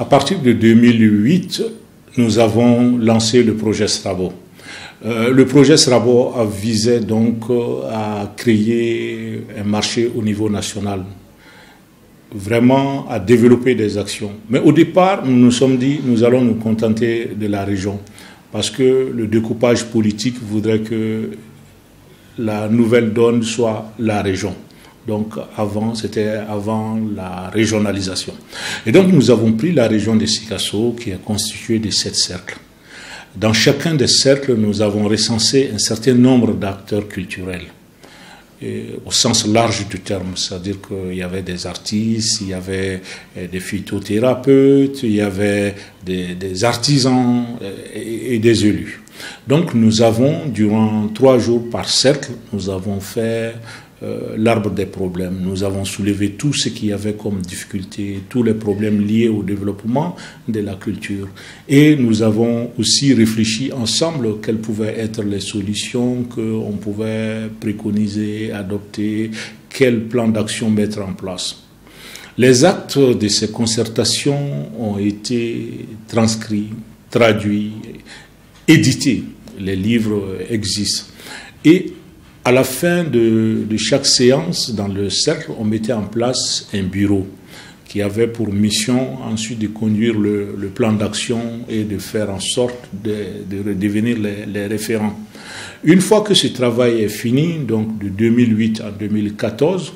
À partir de 2008, nous avons lancé le projet SRABO. Le projet SRABO visait donc à créer un marché au niveau national, vraiment à développer des actions. Mais au départ, nous nous sommes dit, nous allons nous contenter de la région, parce que le découpage politique voudrait que la nouvelle donne soit la région. Donc c'était avant la régionalisation. Et donc nous avons pris la région de Sikasso qui est constituée de 7 cercles. Dans chacun des cercles, nous avons recensé un certain nombre d'acteurs culturels, au sens large du terme, c'est-à-dire qu'il y avait des artistes, il y avait des phytothérapeutes, il y avait des artisans et des élus. Donc nous avons, durant 3 jours par cercle, nous avons fait l'arbre des problèmes. Nous avons soulevé tout ce qu'il y avait comme difficulté, tous les problèmes liés au développement de la culture. Et nous avons aussi réfléchi ensemble quelles pouvaient être les solutions qu'on pouvait préconiser, adopter, quel plan d'action mettre en place. Les actes de ces concertations ont été transcrits, traduits, édités. Les livres existent. Et à la fin de chaque séance, dans le cercle, on mettait en place un bureau qui avait pour mission ensuite de conduire le plan d'action et de faire en sorte de devenir les référents. Une fois que ce travail est fini, donc de 2008 à 2014,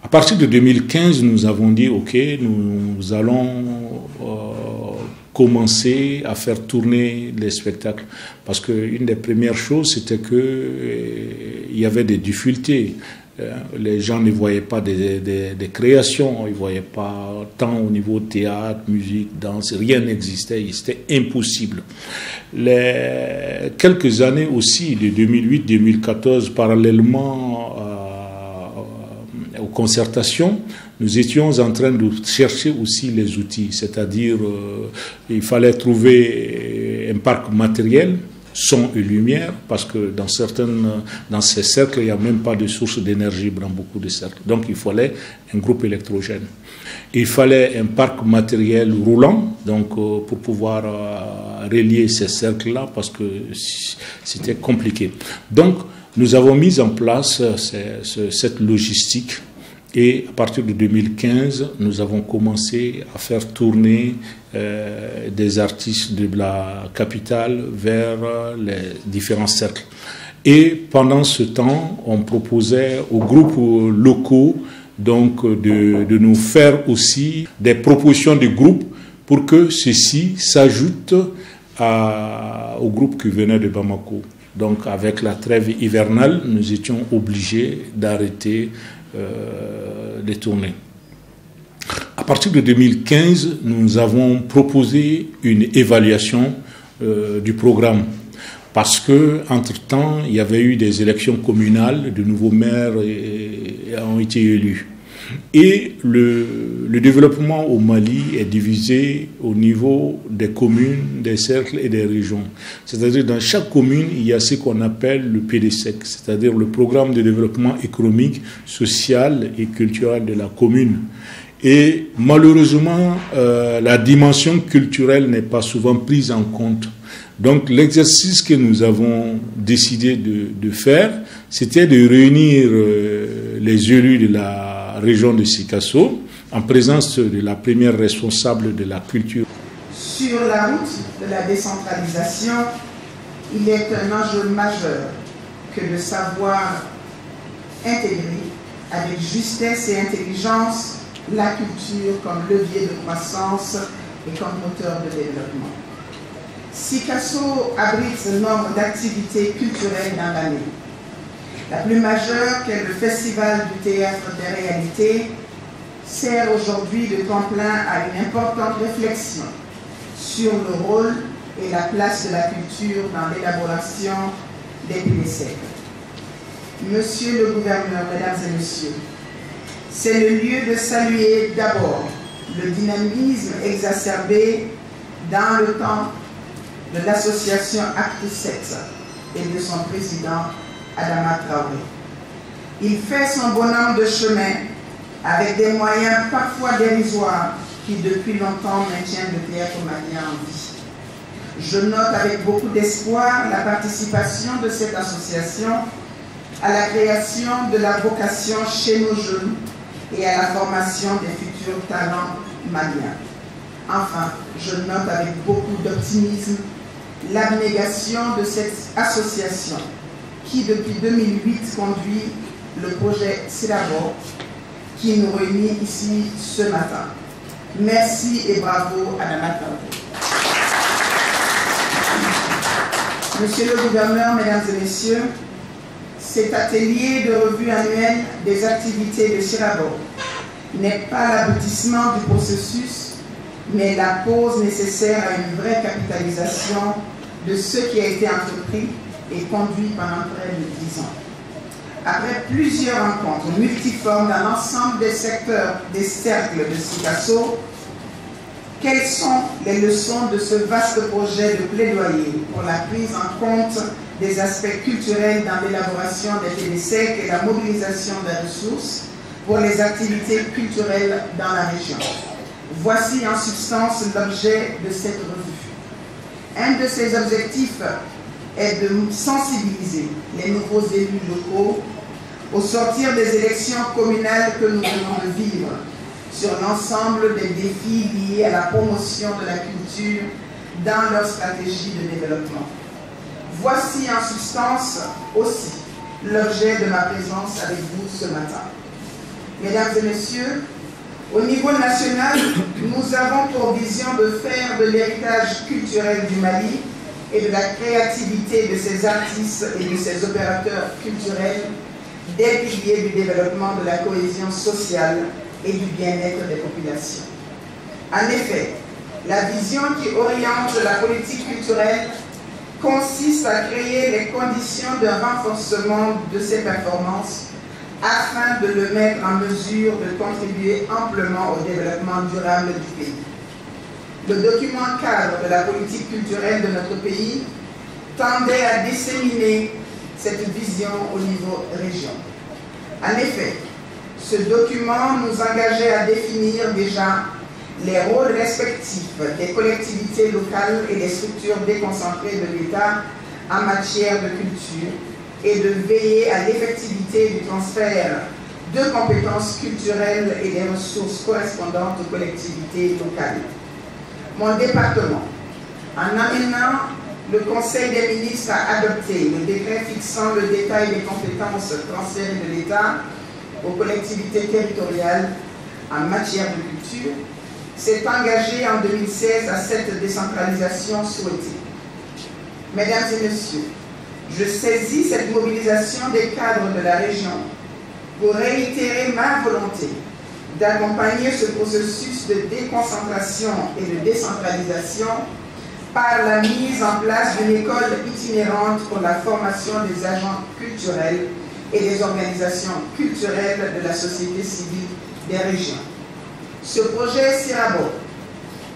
à partir de 2015, nous avons dit, OK, nous allons commencer à faire tourner les spectacles. Parce qu'une des premières choses, c'était qu'il y avait des difficultés. Les gens ne voyaient pas des créations, ils ne voyaient pas tant au niveau théâtre, musique, danse, rien n'existait, c'était impossible. Quelques années aussi, de 2008-2014, parallèlement aux concertations, nous étions en train de chercher aussi les outils, c'est-à-dire il fallait trouver un parc matériel, son et lumière, parce que dans ces cercles, il n'y a même pas de source d'énergie dans beaucoup de cercles. Donc il fallait un groupe électrogène. Il fallait un parc matériel roulant, donc pour pouvoir relier ces cercles-là, parce que c'était compliqué. Donc nous avons mis en place cette logistique. Et à partir de 2015, nous avons commencé à faire tourner des artistes de la capitale vers les différents cercles. Et pendant ce temps, on proposait aux groupes locaux donc, de nous faire aussi des propositions de groupes pour que ceux-ci s'ajoutent au groupe qui venait de Bamako. Donc avec la trêve hivernale, nous étions obligés d'arrêter les tournées. À partir de 2015, nous avons proposé une évaluation du programme parce que entre-temps, il y avait eu des élections communales, de nouveaux maires ont été élus. Et le développement au Mali est divisé au niveau des communes, des cercles et des régions. C'est-à-dire dans chaque commune, il y a ce qu'on appelle le PDSEC, c'est-à-dire le programme de développement économique, social et culturel de la commune. Et malheureusement, la dimension culturelle n'est pas souvent prise en compte. Donc l'exercice que nous avons décidé de faire, c'était de réunir les élus de la région de Sikasso, en présence de la première responsable de la culture. Sur la route de la décentralisation, il est un enjeu majeur que de savoir intégrer avec justesse et intelligence la culture comme levier de croissance et comme moteur de développement. Sikasso abrite un nombre d'activités culturelles dans l'année. La plus majeure, qui est le Festival du Théâtre des Réalités, sert aujourd'hui de tremplin à une importante réflexion sur le rôle et la place de la culture dans l'élaboration des PDC. Monsieur le gouverneur, mesdames et messieurs, c'est le lieu de saluer d'abord le dynamisme exacerbé dans le temps de l'association Acte 7 et de son président Adama Traoré. Il fait son bonhomme de chemin avec des moyens parfois dérisoires qui depuis longtemps maintiennent le théâtre malien en vie. Je note avec beaucoup d'espoir la participation de cette association à la création de la vocation chez nos jeunes et à la formation des futurs talents maliens. Enfin, je note avec beaucoup d'optimisme l'abnégation de cette association qui, depuis 2008, conduit le projet Sirabo qui nous réunit ici ce matin. Merci et bravo à Adama Traoré. Monsieur le gouverneur, mesdames et messieurs, cet atelier de revue annuelle des activités de Sirabo n'est pas l'aboutissement du processus, mais la pause nécessaire à une vraie capitalisation de ce qui a été entrepris et conduit pendant près de 10 ans. Après plusieurs rencontres multiformes dans l'ensemble des secteurs des cercles de Sikasso, quelles sont les leçons de ce vaste projet de plaidoyer pour la prise en compte des aspects culturels dans l'élaboration des PDC et la mobilisation des ressources pour les activités culturelles dans la région? Voici en substance l'objet de cette revue. Un de ses objectifs est de sensibiliser les nouveaux élus locaux au sortir des élections communales que nous venons de vivre sur l'ensemble des défis liés à la promotion de la culture dans leur stratégie de développement. Voici en substance aussi l'objet de ma présence avec vous ce matin. Mesdames et messieurs, au niveau national, nous avons pour vision de faire de l'héritage culturel du Mali et de la créativité de ses artistes et de ses opérateurs culturels des piliers du développement de la cohésion sociale et du bien-être des populations. En effet, la vision qui oriente la politique culturelle consiste à créer les conditions d'un renforcement de ses performances afin de le mettre en mesure de contribuer amplement au développement durable du pays. Le document cadre de la politique culturelle de notre pays tendait à disséminer cette vision au niveau région. En effet, ce document nous engageait à définir déjà les rôles respectifs des collectivités locales et des structures déconcentrées de l'État en matière de culture et de veiller à l'effectivité du transfert de compétences culturelles et des ressources correspondantes aux collectivités locales. Mon département, en amenant le Conseil des ministres à adopter le décret fixant le détail des compétences transférées de l'État aux collectivités territoriales en matière de culture, s'est engagé en 2016 à cette décentralisation souhaitée. Mesdames et messieurs, je saisis cette mobilisation des cadres de la région pour réitérer ma volonté d'accompagner ce processus de déconcentration et de décentralisation par la mise en place d'une école itinérante pour la formation des agents culturels et des organisations culturelles de la société civile des régions. Ce projet Sirabo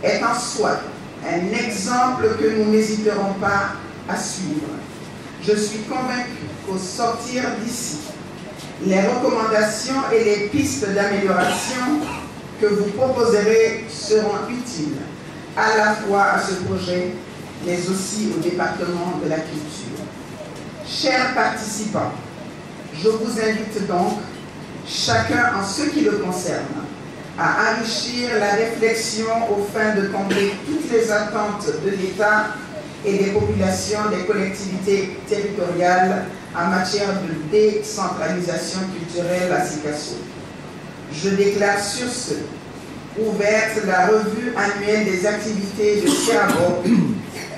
est en soi un exemple que nous n'hésiterons pas à suivre. Je suis convaincu qu'au sortir d'ici, les recommandations et les pistes d'amélioration que vous proposerez seront utiles à la fois à ce projet, mais aussi au département de la culture. Chers participants, je vous invite donc, chacun en ce qui le concerne, à enrichir la réflexion aux fins de combler toutes les attentes de l'État et des populations des collectivités territoriales en matière de décentralisation culturelle à Sikasso. Je déclare sur ce ouverte la revue annuelle des activités de Sirabo,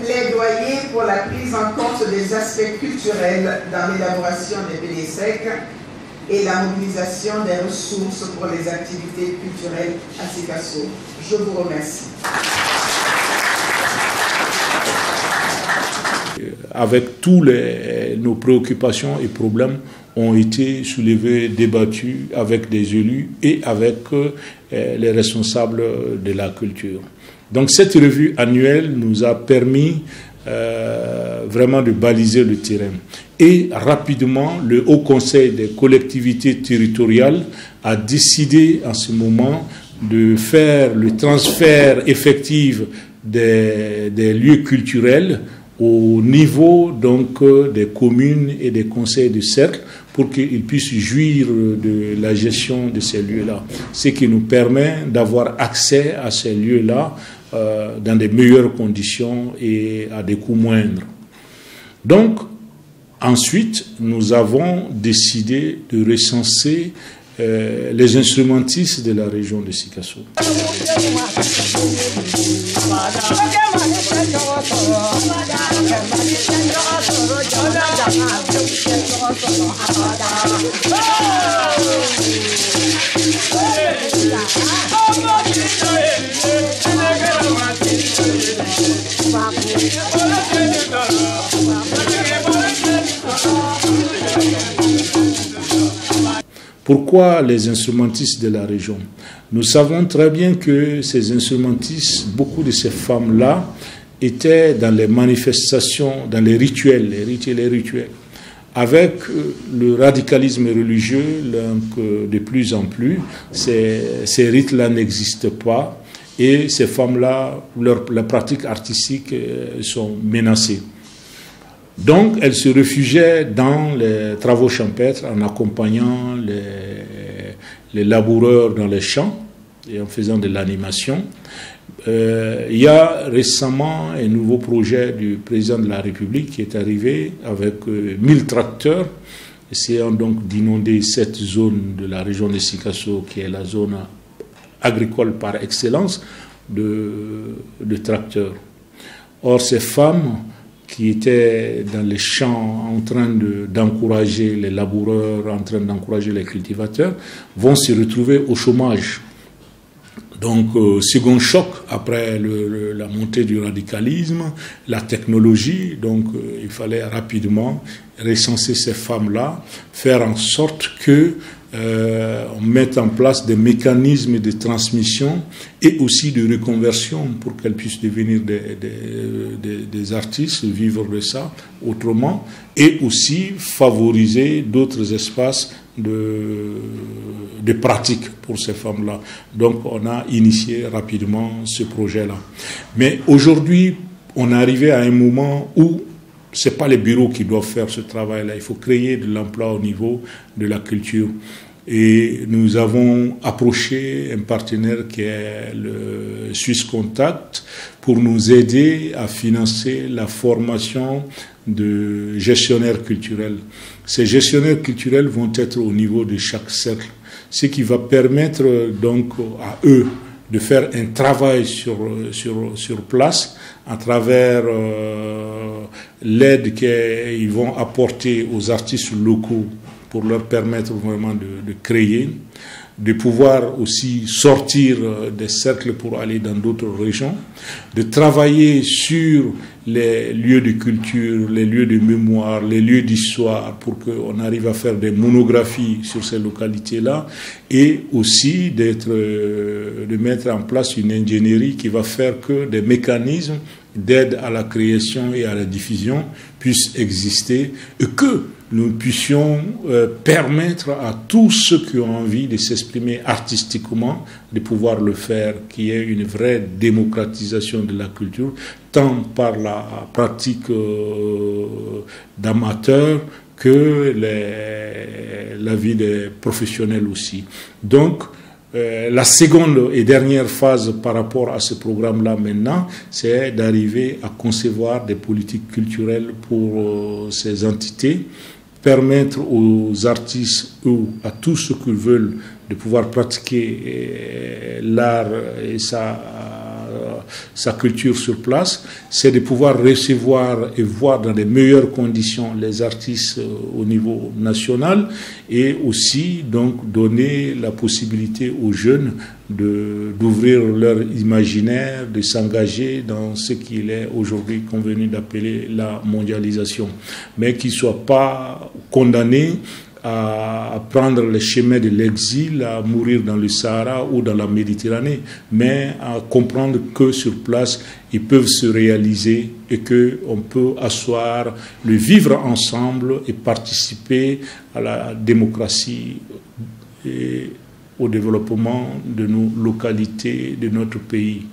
plaidoyer pour la prise en compte des aspects culturels dans l'élaboration des PDC et la mobilisation des ressources pour les activités culturelles à Sikasso. Je vous remercie. avec tous nos préoccupations et problèmes, ont été soulevés, débattus avec des élus et avec les responsables de la culture. Donc cette revue annuelle nous a permis vraiment de baliser le terrain. Et rapidement, le Haut Conseil des collectivités territoriales a décidé en ce moment de faire le transfert effectif des lieux culturels au niveau donc des communes et des conseils de cercle pour qu'ils puissent jouir de la gestion de ces lieux-là. Ce qui nous permet d'avoir accès à ces lieux-là dans des meilleures conditions et à des coûts moindres. Donc, ensuite, nous avons décidé de recenser les instrumentistes de la région de Sikasso. Pourquoi les instrumentistes de la région? Nous savons très bien que ces instrumentistes, beaucoup de ces femmes-là, étaient dans les manifestations, dans les rituels, Avec le radicalisme religieux, donc, de plus en plus, ces rites-là n'existent pas et ces femmes-là, leurs pratiques artistiques sont menacées. Donc, elles se réfugiaient dans les travaux champêtres en accompagnant les laboureurs dans les champs et en faisant de l'animation. Il y a récemment un nouveau projet du président de la République qui est arrivé avec 1000 tracteurs, essayant donc d'inonder cette zone de la région de Sikasso, qui est la zone agricole par excellence de tracteurs. Or, ces femmes qui étaient dans les champs en train d'encourager les laboureurs, en train d'encourager les cultivateurs, vont se retrouver au chômage. Donc, second choc après la montée du radicalisme, la technologie, donc il fallait rapidement recenser ces femmes-là, faire en sorte que on mette en place des mécanismes de transmission et aussi de reconversion pour qu'elles puissent devenir des artistes, vivre de ça autrement, et aussi favoriser d'autres espaces de pratique pour ces femmes-là. Donc on a initié rapidement ce projet-là. Mais aujourd'hui, on est arrivé à un moment où ce n'est pas les bureaux qui doivent faire ce travail-là. Il faut créer de l'emploi au niveau de la culture. Et nous avons approché un partenaire qui est le Suisse Contact pour nous aider à financer la formation de gestionnaires culturels. Ces gestionnaires culturels vont être au niveau de chaque cercle, ce qui va permettre donc à eux de faire un travail sur place à travers l'aide qu'ils vont apporter aux artistes locaux pour leur permettre vraiment de créer, de pouvoir aussi sortir des cercles pour aller dans d'autres régions, de travailler sur les lieux de culture, les lieux de mémoire, les lieux d'histoire, pour qu'on arrive à faire des monographies sur ces localités-là, et aussi de mettre en place une ingénierie qui va faire que des mécanismes d'aide à la création et à la diffusion puissent exister, et que nous puissions permettre à tous ceux qui ont envie de s'exprimer artistiquement de pouvoir le faire, qu'il y ait une vraie démocratisation de la culture, tant par la pratique d'amateurs que la vie des professionnels aussi. Donc, la seconde et dernière phase par rapport à ce programme-là maintenant, c'est d'arriver à concevoir des politiques culturelles pour ces entités, permettre aux artistes ou à tous ceux qui veulent de pouvoir pratiquer l'art et sa sa culture sur place, c'est de pouvoir recevoir et voir dans les meilleures conditions les artistes au niveau national et aussi donc donner la possibilité aux jeunes d'ouvrir leur imaginaire, de s'engager dans ce qu'il est aujourd'hui convenu d'appeler la mondialisation, mais qu'ils ne soient pas condamnés à prendre le chemin de l'exil, à mourir dans le Sahara ou dans la Méditerranée, mais à comprendre que sur place, ils peuvent se réaliser et qu'on peut asseoir le vivre ensemble et participer à la démocratie et au développement de nos localités, de notre pays.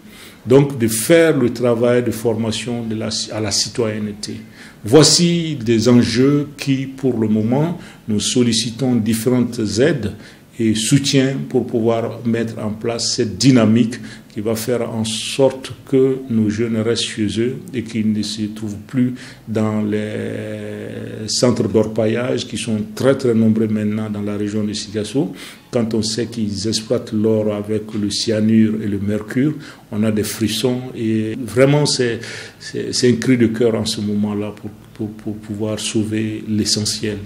Donc de faire le travail de formation à la citoyenneté. Voici des enjeux qui, pour le moment, nous sollicitons différentes aides et soutiens pour pouvoir mettre en place cette dynamique qui va faire en sorte que nos jeunes restent chez eux et qu'ils ne se trouvent plus dans les centres d'orpaillage qui sont très très nombreux maintenant dans la région de Sikasso. Quand on sait qu'ils exploitent l'or avec le cyanure et le mercure, on a des frissons et vraiment c'est un cri de cœur en ce moment-là pour pouvoir sauver l'essentiel.